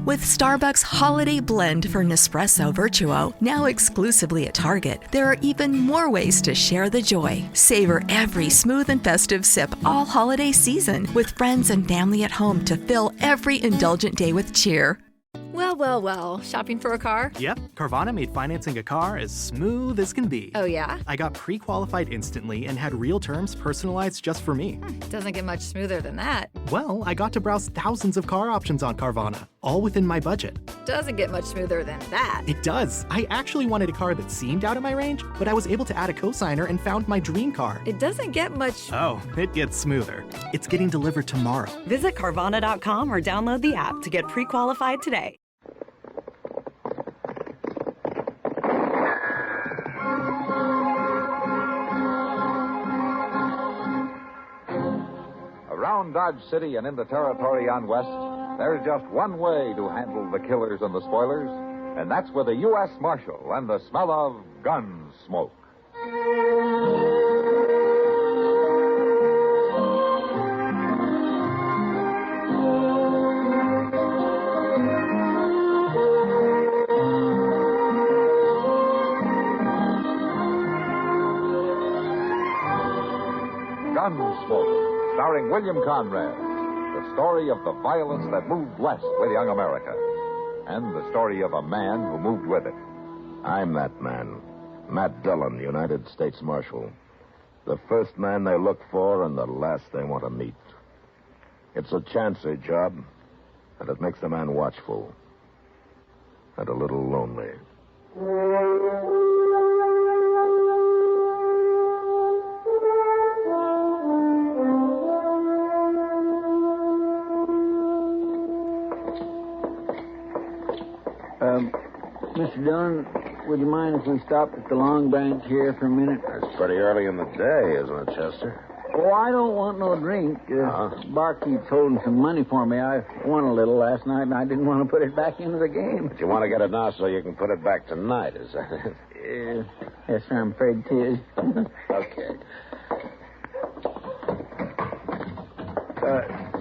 With Starbucks Holiday Blend for Nespresso Virtuo, now exclusively at Target, there are even more ways to share the joy. Savor every smooth and festive sip all holiday season with friends and family at home to fill every indulgent day with cheer. Well. Shopping for a car? Yep, Carvana made financing a car as smooth as can be. Oh, yeah? I got pre-qualified instantly and had real terms personalized just for me. Doesn't get much smoother than that. Well, I got to browse thousands of car options on Carvana, all within my budget. Doesn't get much smoother than that. It does. I actually wanted a car that seemed out of my range, but I was able to add a cosigner and found my dream car. It doesn't get much... Oh, it gets smoother. It's getting delivered tomorrow. Visit Carvana.com or download the app to get pre-qualified today. Around Dodge City and in the territory on West, there's just one way to handle the killers and the spoilers, and that's with a U.S. Marshal and the smell of Gunsmoke. Gunsmoke, starring William Conrad, the story of the violence that moved west with young America, and the story of a man who moved with it. I'm that man, Matt Dillon, United States Marshal. The first man they look for and the last they want to meet. It's a chancy job, and it makes the man watchful and a little lonely. Mr. Dillon, would you mind if we stopped at the Long Branch here for a minute? It's pretty early in the day, isn't it, Chester? Oh, I don't want no drink. Barkeep's holding some money for me. I won a little last night, and I didn't want to put it back into the game. But you want to get it now so you can put it back tonight, is that it? Yes, sir, I'm afraid it is. Okay.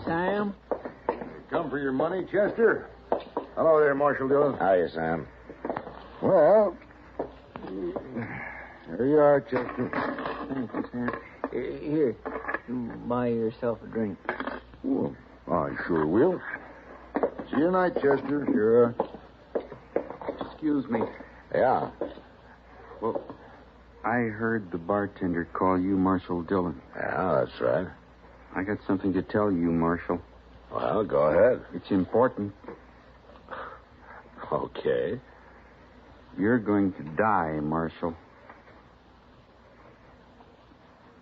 Sam? Come for your money, Chester? Hello there, Marshal Dillon. Hiya, Sam. Well, there you are, Chester. Thank you, Sam. Here, you buy yourself a drink. Well, I sure will. See you tonight, Chester. Sure. Excuse me. Yeah. Well, I heard the bartender call you Marshal Dillon. Yeah, that's right. I got something to tell you, Marshal. Well, go ahead. It's important. Okay. You're going to die, Marshal.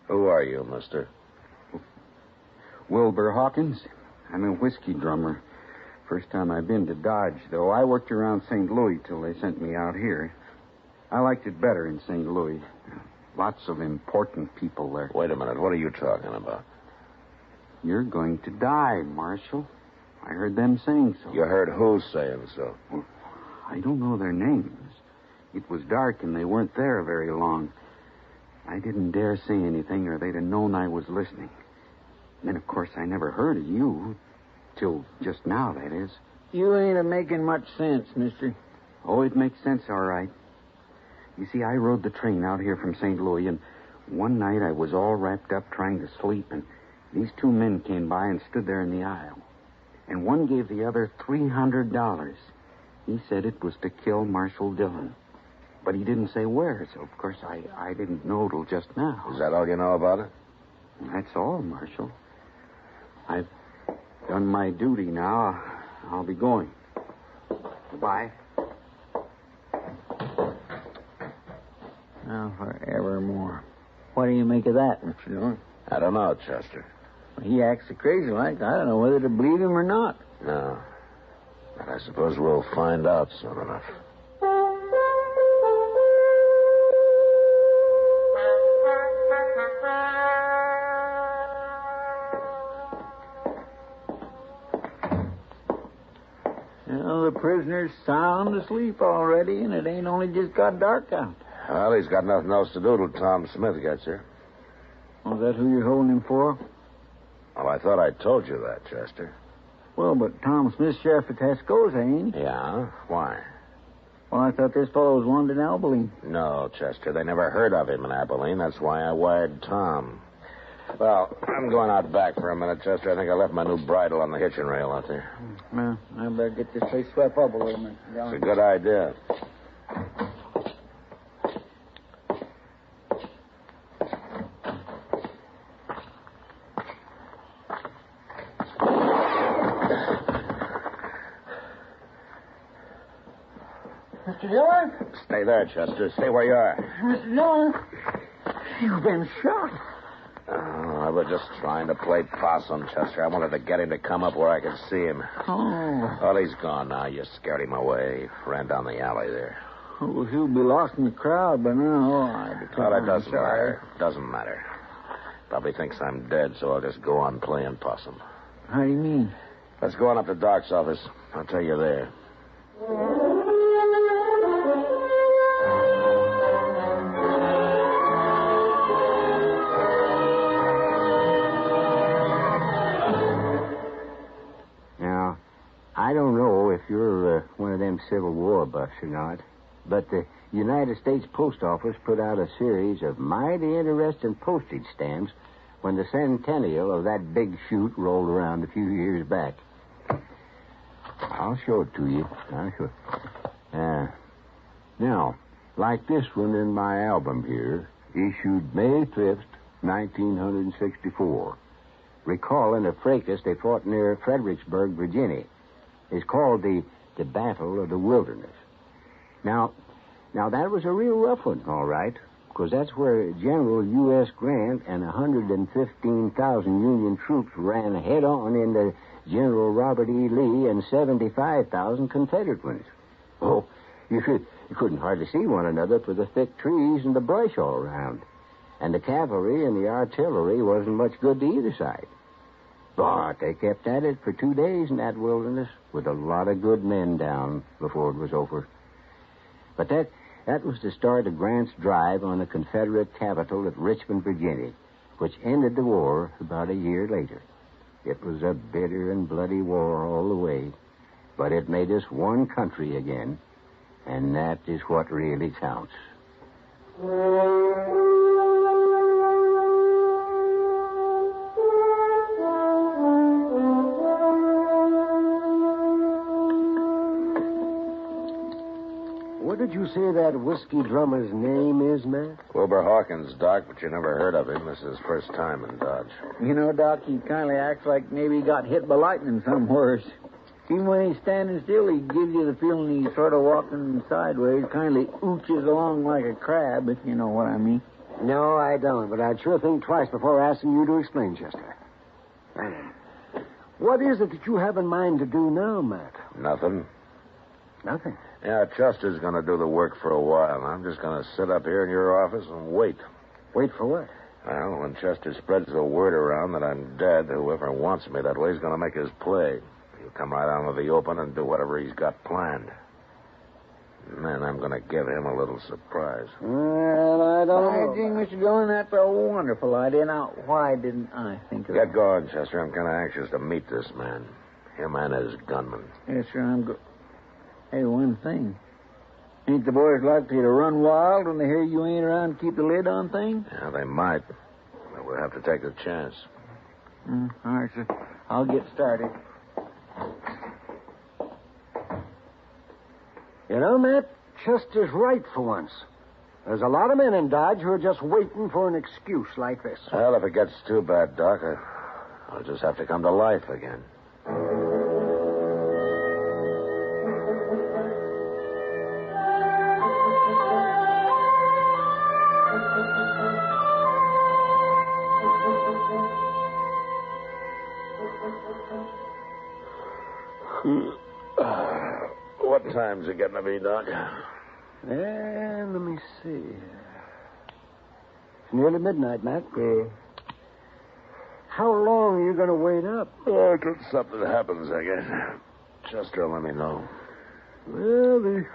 Who are you, mister? Wilbur Hawkins. I'm a whiskey drummer. First time I've been to Dodge, though. I worked around St. Louis till they sent me out here. I liked it better in St. Louis. Lots of important people there. Wait a minute. What are you talking about? You're going to die, Marshal. I heard them saying so. You heard who saying so? Well, I don't know their names. It was dark and they weren't there very long. I didn't dare say anything or they'd have known I was listening. Then, of course, I never heard of you. Till just now, that is. You ain't making much sense, mister. Oh, it makes sense, all right. You see, I rode the train out here from St. Louis, and one night I was all wrapped up trying to sleep, and these two men came by and stood there in the aisle. And one gave the other $300. He said it was to kill Marshal Dillon. But he didn't say where, so of course I didn't know till just now. Is that all you know about it? That's all, Marshal. I've done my duty now. I'll be going. Goodbye. Now, forevermore. What do you make of that, Mr. Dillon? I don't know, Chester. He acts so crazy like I don't know whether to believe him or not. No. But I suppose we'll find out soon enough. Well, the prisoner's sound asleep already, and it ain't only just got dark out. Well, he's got nothing else to do till Tom Smith gets here. Oh, is that who you're holding him for? Well, I thought I told you that, Chester. Well, but Tom Smith's sheriff of Tascosa, ain't he? Yeah? Why? Well, I thought this fellow was wanted in Abilene. No, Chester. They never heard of him in Abilene. That's why I wired Tom. Well, I'm going out back for a minute, Chester. I think I left my new bridle on the hitching rail out there. Well, I better get this place swept up a little bit. It's a good idea. Mr. Dillon? Stay there, Chester. Stay where you are. Mr. Dillon, you've been shot. Oh, I was just trying to play possum, Chester. I wanted to get him to come up where I could see him. Oh. Well, he's gone now. You scared him away. Ran down the alley there. Oh, he'll be lost in the crowd by now. Well, that doesn't matter. Doesn't matter. Probably thinks I'm dead, so I'll just go on playing possum. How do you mean? Let's go on up to Doc's office. I'll tell you there. I don't know if you're one of them Civil War buffs or not, but the United States Post Office put out a series of mighty interesting postage stamps when the centennial of that big shoot rolled around a few years back. I'll show it to you. I'll show it. Now, like this one in my album here, issued May 5th, 1964, recalling a fracas they fought near Fredericksburg, Virginia. It's called the Battle of the Wilderness. Now, that was a real rough one, all right, because that's where General U.S. Grant and 115,000 Union troops ran head-on into General Robert E. Lee and 75,000 Confederate ones. Oh, you couldn't hardly see one another for the thick trees and the brush all around. And the cavalry and the artillery wasn't much good to either side. But they kept at it for 2 days in that wilderness with a lot of good men down before it was over. But that was the start of Grant's drive on the Confederate capital at Richmond, Virginia, which ended the war about a year later. It was a bitter and bloody war all the way, but it made us one country again, and that is what really counts. What did you say that whiskey drummer's name is, Matt? Wilbur Hawkins, Doc, but you never heard of him. This is his first time in Dodge. You know, Doc, he kind of acts like maybe he got hit by lightning somewhere. Even when he's standing still, he gives you the feeling he's sort of walking sideways, kind of ooches along like a crab, if you know what I mean. No, I don't, but I'd sure think twice before asking you to explain, Chester. What is it that you have in mind to do now, Matt? Nothing. Nothing? Yeah, Chester's going to do the work for a while. I'm just going to sit up here in your office and wait. Wait for what? Well, when Chester spreads the word around that I'm dead, whoever wants me that way is going to make his play. He'll come right out into the open and do whatever he's got planned. And then I'm going to give him a little surprise. Well, I don't know. I think, Mr. Dillon, that's a wonderful idea. Now, why didn't I think of that? Get going, Chester. I'm kind of anxious to meet this man. Him and his gunman. Yes, sir, I'm good. Hey, one thing. Ain't the boys likely to run wild when they hear you ain't around to keep the lid on things? Yeah, they might. But we'll have to take the chance. All right, sir. I'll get started. You know, Matt, Chester's right for once. There's a lot of men in Dodge who are just waiting for an excuse like this. Well, if it gets too bad, Doc, I'll just have to come to life again. What time's it getting to be, Doc? And let me see. It's nearly midnight, Matt. How long are you going to wait up? Oh, till something happens, I guess. Chester, let me know. Well, the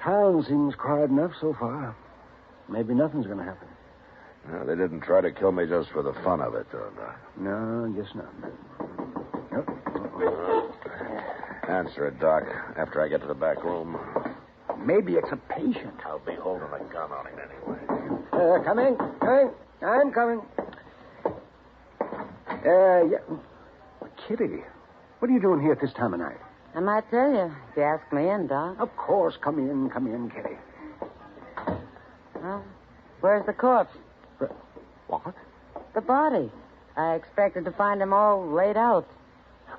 town seems quiet enough so far. Maybe nothing's going to happen. No, they didn't try to kill me just for the fun of it, though, Doc. No, I guess not. Nope. Answer it, Doc, after I get to the back room. Maybe it's a patient. I'll be holding a gun on him anyway. Come in. I'm coming. Yeah. Kitty, what are you doing here at this time of night? I might tell you if you ask me in, Doc. Of course. Come in, Kitty. Well, where's the corpse? What? The body. I expected to find him all laid out.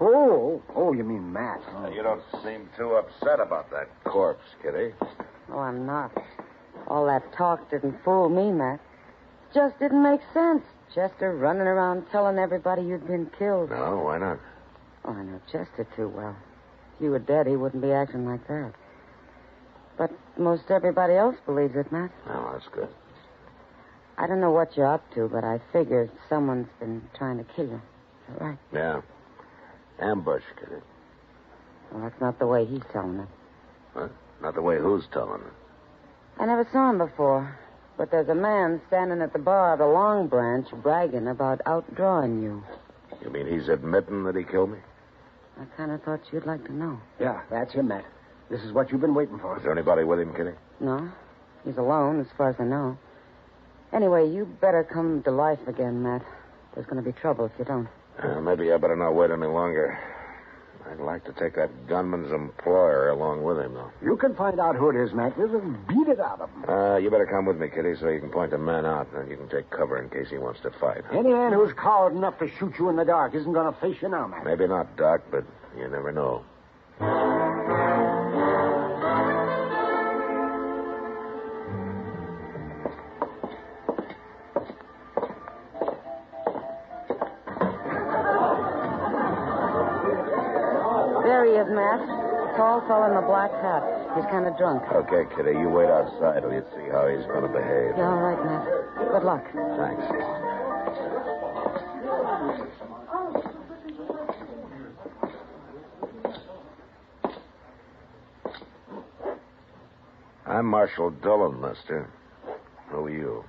Oh, you mean Matt. Oh. You don't seem too upset about that corpse, Kitty. Oh, I'm not. All that talk didn't fool me, Matt. Just didn't make sense. Chester running around telling everybody you'd been killed. No, why not? Oh, I know Chester too well. If you were dead, he wouldn't be acting like that. But most everybody else believes it, Matt. Oh, that's good. I don't know what you're up to, but I figure someone's been trying to kill you. Is that right? Yeah. Ambush, Kitty. Well, that's not the way he's telling it. What? Not the way who's telling it? I never saw him before, but there's a man standing at the bar of the Long Branch bragging about outdrawing you. You mean he's admitting that he killed me? I kind of thought you'd like to know. Yeah, that's him, Matt. This is what you've been waiting for. Is there anybody with him, Kitty? No. He's alone, as far as I know. Anyway, you better come to life again, Matt. There's going to be trouble if you don't. Maybe I better not wait any longer. I'd like to take that gunman's employer along with him, though. You can find out who it is, Matt. Just beat it out of him. You better come with me, Kitty, so you can point the man out, and then you can take cover in case he wants to fight. Any man who's coward enough to shoot you in the dark isn't going to face you now, Matt. Maybe not, Doc, but you never know. There he is, Matt. Tall fellow in the black hat. He's kind of drunk. Okay, Kitty, you wait outside till you see how he's going to behave. Yeah, all right, Matt. Good luck. Thanks. I'm Marshal Dillon, mister. Who are you?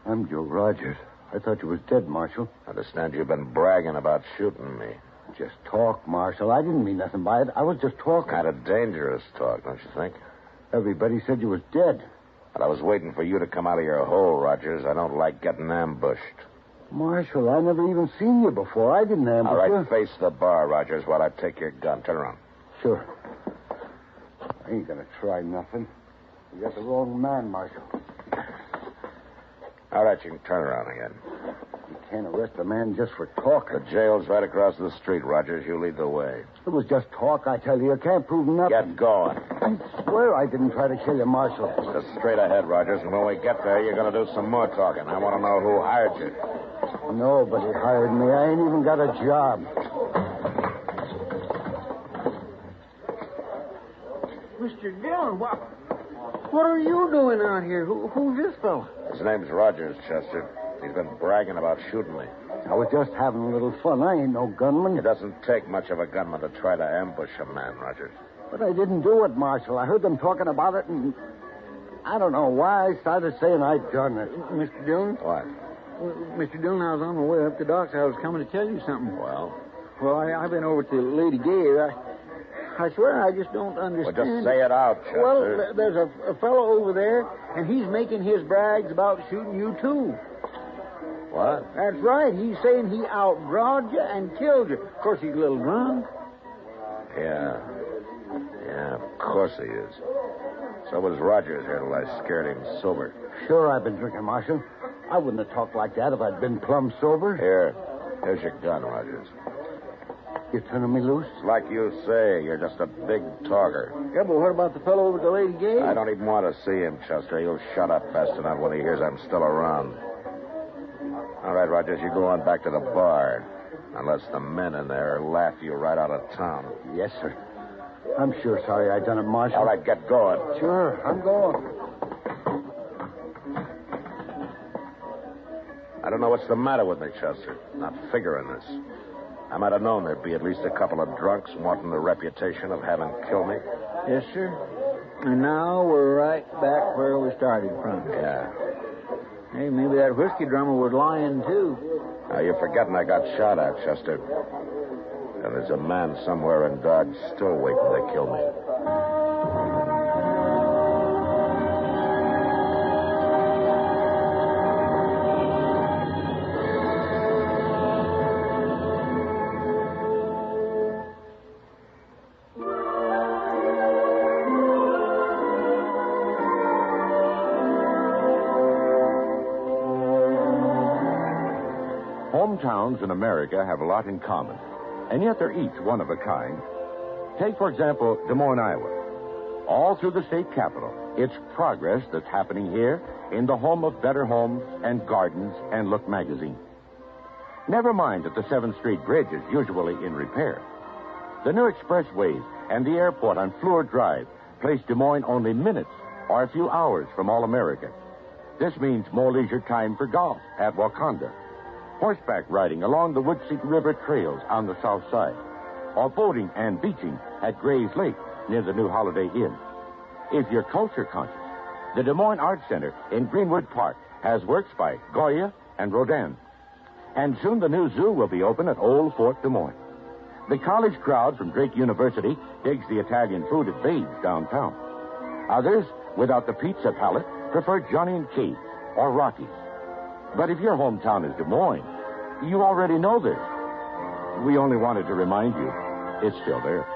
I'm Joe Rogers. I thought you was dead, Marshal. I understand you've been bragging about shooting me. Just talk, Marshal. I didn't mean nothing by it. I was just talking. Kind of dangerous talk, don't you think? Everybody said you was dead. But I was waiting for you to come out of your hole, Rogers. I don't like getting ambushed. Marshal, I never even seen you before. I didn't ambush All right, you. face the bar, Rogers, while I take your gun. Turn around. Sure. I ain't gonna try nothing. You got the wrong man, Marshal. All right, you can turn around again. You can't arrest a man just for talking. The jail's right across the street, Rogers. You lead the way. It was just talk, I tell you. You can't prove nothing. Get going. I swear I didn't try to kill you, Marshal. Just straight ahead, Rogers, and when we get there, you're going to do some more talking. I want to know who hired you. Nobody hired me. I ain't even got a job. Mr. Dillon, what are you doing out here? Who's this fellow? His name's Rogers, Chester. He's been bragging about shooting me. I was just having a little fun. I ain't no gunman. It doesn't take much of a gunman to try to ambush a man, Rogers. But I didn't do it, Marshal. I heard them talking about it, and I don't know why I started saying I'd done it. Mr. Dillon? What? Mr. Dillon, I was on my way up to Doc's. I was coming to tell you something. Well? Well, I've been over to Lady Gay. I swear I just don't understand. Well, just say it out, Chester. Well, there's a fellow over there, and he's making his brags about shooting you, too. What? That's right. He's saying he outdrawed you and killed you. Of course, he's a little drunk. Yeah, of course he is. So was Rogers here till I scared him sober. Sure, I've been drinking, Marshal. I wouldn't have talked like that if I'd been plumb sober. Here's your gun, Rogers. You turning me loose? Like you say, you're just a big talker. Yeah, but what about the fellow over at the Lady Gay? I don't even want to see him, Chester. He'll shut up fast enough when he hears I'm still around. All right, Rogers, you go on back to the bar. Unless the men in there laugh you right out of town. Yes, sir. I'm sure sorry I done it, Marshal. All right, get going. Sure, I'm going. I don't know what's the matter with me, Chester. Not figuring this. I might have known there'd be at least a couple of drunks wanting the reputation of having killed me. Yes, sir. And now we're right back where we started from. Yeah. Hey, maybe that whiskey drummer was lying, too. Now, you're forgetting I got shot at, Chester. And there's a man somewhere in Dodge still waiting to kill me. Hometowns in America have a lot in common, and yet they're each one of a kind. Take, for example, Des Moines, Iowa. All through the state capital, it's progress that's happening here in the home of Better Homes and Gardens and Look magazine. Never mind that the 7th Street Bridge is usually in repair. The new expressways and the airport on Fleur Drive place Des Moines only minutes or a few hours from all America. This means more leisure time for golf at Wakanda, horseback riding along the Woodseek River trails on the south side, or boating and beaching at Gray's Lake near the new Holiday Inn. If you're culture conscious, the Des Moines Art Center in Greenwood Park has works by Goya and Rodin. And soon the new zoo will be open at Old Fort Des Moines. The college crowd from Drake University digs the Italian food at Babe's downtown. Others, without the pizza palate, prefer Johnny and Kate or Rocky's. But if your hometown is Des Moines, you already know this. We only wanted to remind you it's still there.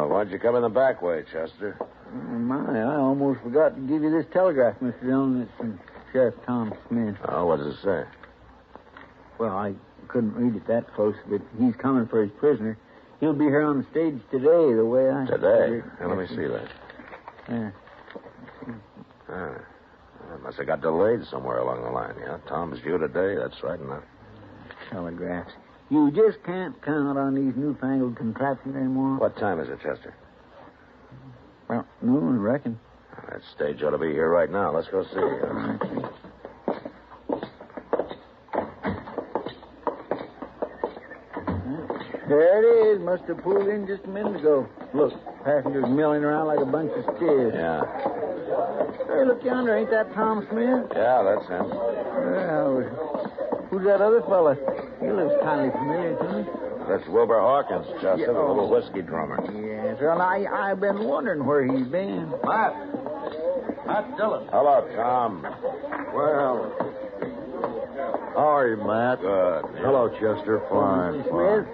Why'd you come in the back way, Chester? Oh, my, I almost forgot to give you this telegraph, Mr. Dillon. It's from Sheriff Tom Smith. Oh, what does it say? Well, I couldn't read it that close, but he's coming for his prisoner. He'll be here on the stage today, the way I... Today? Now, let me see that. Yeah. It must have got delayed somewhere along the line, yeah? Tom's due today, that's right enough. Telegraphs. You just can't count on these newfangled contraptions anymore. What time is it, Chester? Well, noon, I reckon. That stage ought to be here right now. Let's go see. There it is. Must have pulled in just a minute ago. Look, passengers milling around like a bunch of steers. Yeah. Hey, look yonder. Ain't that Tom Smith? Yeah, that's him. Well, who's that other fella? He looks kind of familiar to me. That's Wilbur Hawkins, Chester, the little whiskey drummer. Yes, well, I've been wondering where he's been. Matt Dillon. Hello, Tom. Well, how are you, Matt? Good. Hello, Chester. Fine. Smith?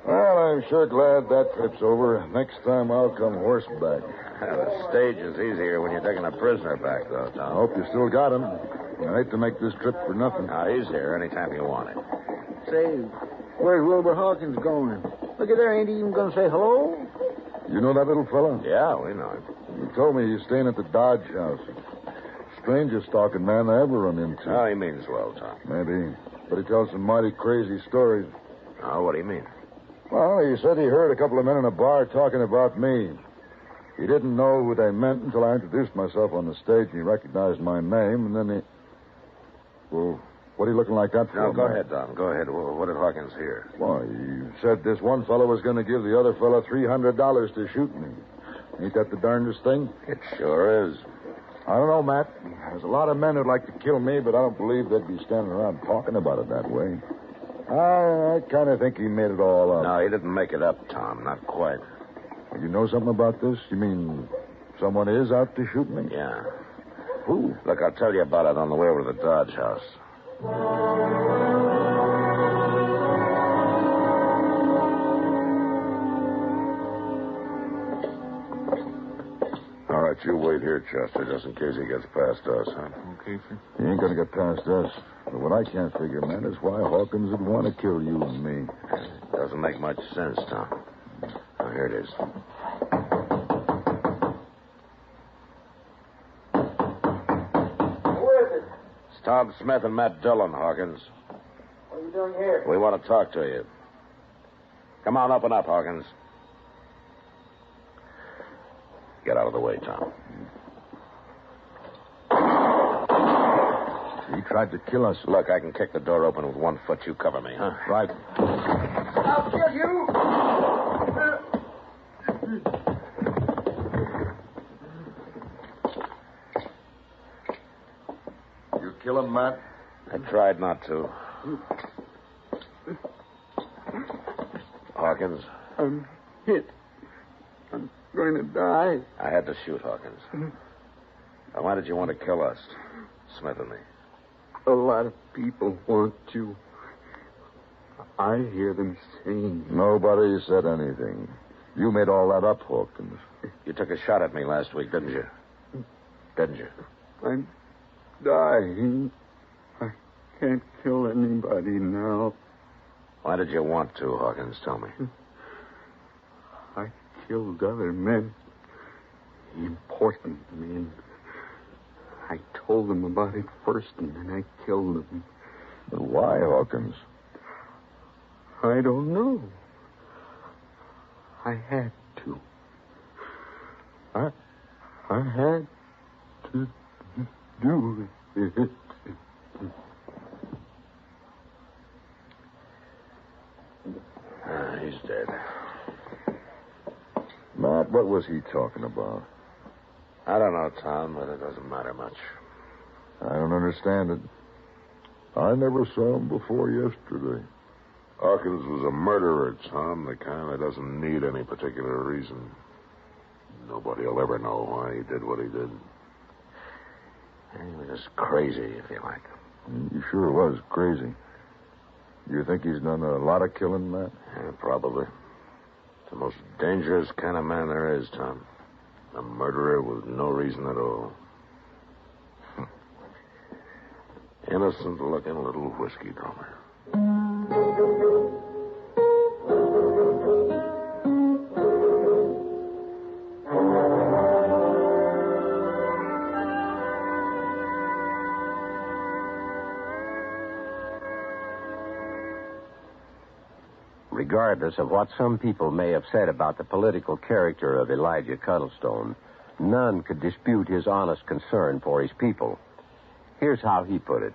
Well, I'm sure glad that trip's over. Next time I'll come horseback. The stage is easier when you're taking a prisoner back, though, Tom. I hope you still got him. I hate to make this trip for nothing. Now, he's here anytime you want him. Say, where's Wilbur Hawkins going? Look at there. Ain't he even going to say hello? You know that little fella? Yeah, we know him. He told me he's staying at the Dodge House. Strangest talking man I ever run into. Oh, he means well, Tom. Maybe. But he tells some mighty crazy stories. Oh, what do you mean? Well, he said he heard a couple of men in a bar talking about me. He didn't know who they meant until I introduced myself on the stage, and he recognized my name, and then he... Well, what are you looking like that for? No, go ahead, Tom. Go ahead. What did Hawkins hear? Well, he said this one fellow was going to give the other fellow $300 to shoot me. Ain't that the darndest thing? It sure is. I don't know, Matt. There's a lot of men who'd like to kill me, but I don't believe they'd be standing around talking about it that way. I kind of think he made it all up. No, he didn't make it up, Tom. Not quite. You know something about this? You mean someone is out to shoot me? Yeah. Who? Look, I'll tell you about it on the way over to the Dodge House. All right, you wait here, Chester, just in case he gets past us, huh? Okay, sir. He ain't going to get past us. But what I can't figure, man, is why Hawkins would want to kill you and me. Doesn't make much sense, Tom. Oh, here it is. Who is it? It's Tom Smith and Matt Dillon, Hawkins. What are you doing here? We want to talk to you. Come on, open up, Hawkins. Get out of the way, Tom. tried to kill us. Look, I can kick the door open with 1 foot. You cover me, huh? Right. I'll kill you! You kill him, Matt? I tried not to. Hawkins? I'm hit. I'm going to die. I had to shoot Hawkins. Now, why did you want to kill us, Smith and me? A lot of people want to. I hear them saying. Nobody said anything. You made all that up, Hawkins. You took a shot at me last week, didn't you? Didn't you? I'm dying. I can't kill anybody now. Why did you want to, Hawkins? Tell me. I killed other men. Important men. I told them about it first, and then I killed them. But why, Hawkins? I don't know. I had to. I had to do it. He's dead. Matt, what was he talking about? I don't know, Tom, but it doesn't matter much. I don't understand it. I never saw him before yesterday. Hawkins was a murderer, Tom, the kind that doesn't need any particular reason. Nobody will ever know why he did what he did. He was just crazy, if you like. He sure was crazy. You think he's done a lot of killing, Matt? Yeah, probably. It's the most dangerous kind of man there is, Tom. A murderer with no reason at all. Innocent-looking little whiskey drummer. Regardless of what some people may have said about the political character of Elijah Cuddlestone, none could dispute his honest concern for his people. Here's how he put it.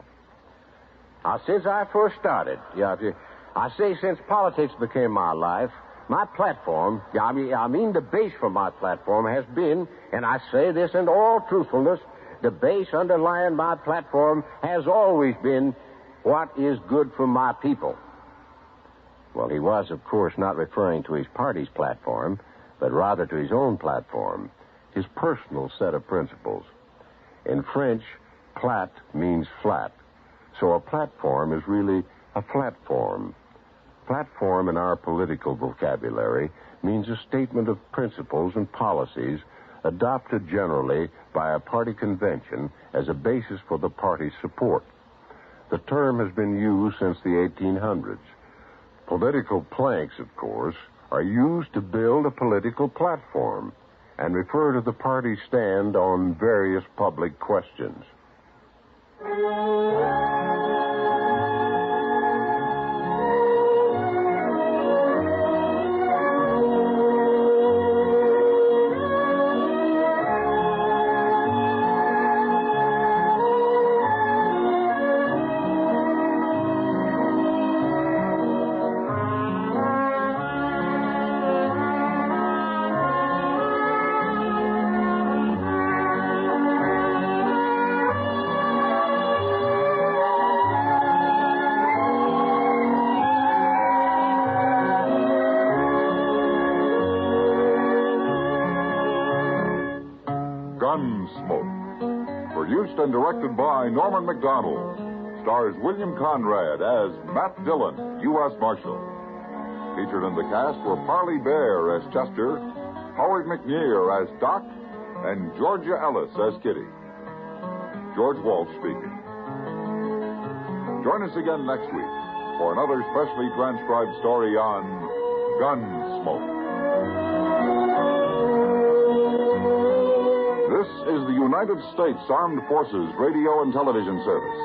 Since I first started, I say since politics became my life, my platform, I mean the base for my platform has been, and I say this in all truthfulness, the base underlying my platform has always been what is good for my people. Well, he was, of course, not referring to his party's platform, but rather to his own platform, his personal set of principles. In French, plat means flat, so a platform is really a platform. Platform in our political vocabulary means a statement of principles and policies adopted generally by a party convention as a basis for the party's support. The term has been used since the 1800s. Political planks, of course, are used to build a political platform and refer to the party's stand on various public questions. Gunsmoke. Produced and directed by Norman Macdonnell. Stars William Conrad as Matt Dillon, U.S. Marshal. Featured in the cast were Parley Bear as Chester, Howard McNear as Doc, and Georgia Ellis as Kitty. George Walsh speaking. Join us again next week for another specially transcribed story on Gunsmoke. This is the United States Armed Forces Radio and Television Service.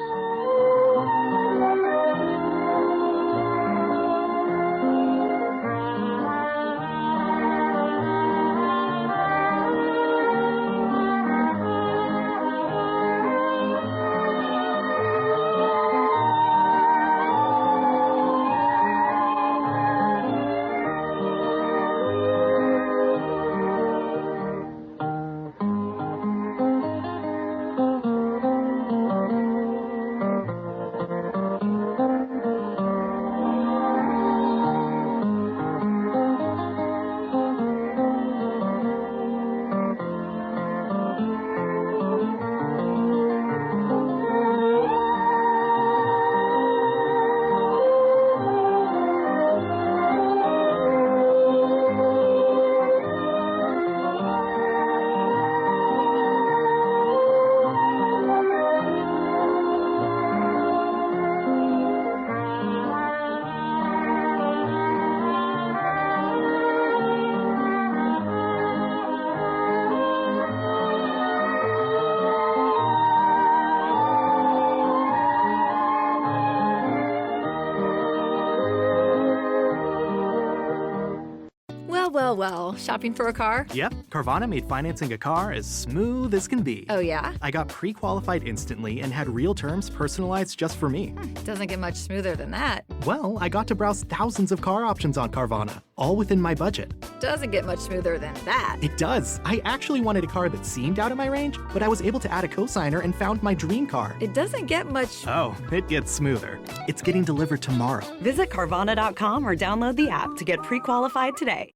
Well. Shopping for a car? Yep, Carvana made financing a car as smooth as can be. Oh, yeah? I got pre-qualified instantly and had real terms personalized just for me. Doesn't get much smoother than that. Well, I got to browse thousands of car options on Carvana, all within my budget. Doesn't get much smoother than that. It does. I actually wanted a car that seemed out of my range, but I was able to add a cosigner and found my dream car. It doesn't get much... Oh, it gets smoother. It's getting delivered tomorrow. Visit Carvana.com or download the app to get pre-qualified today.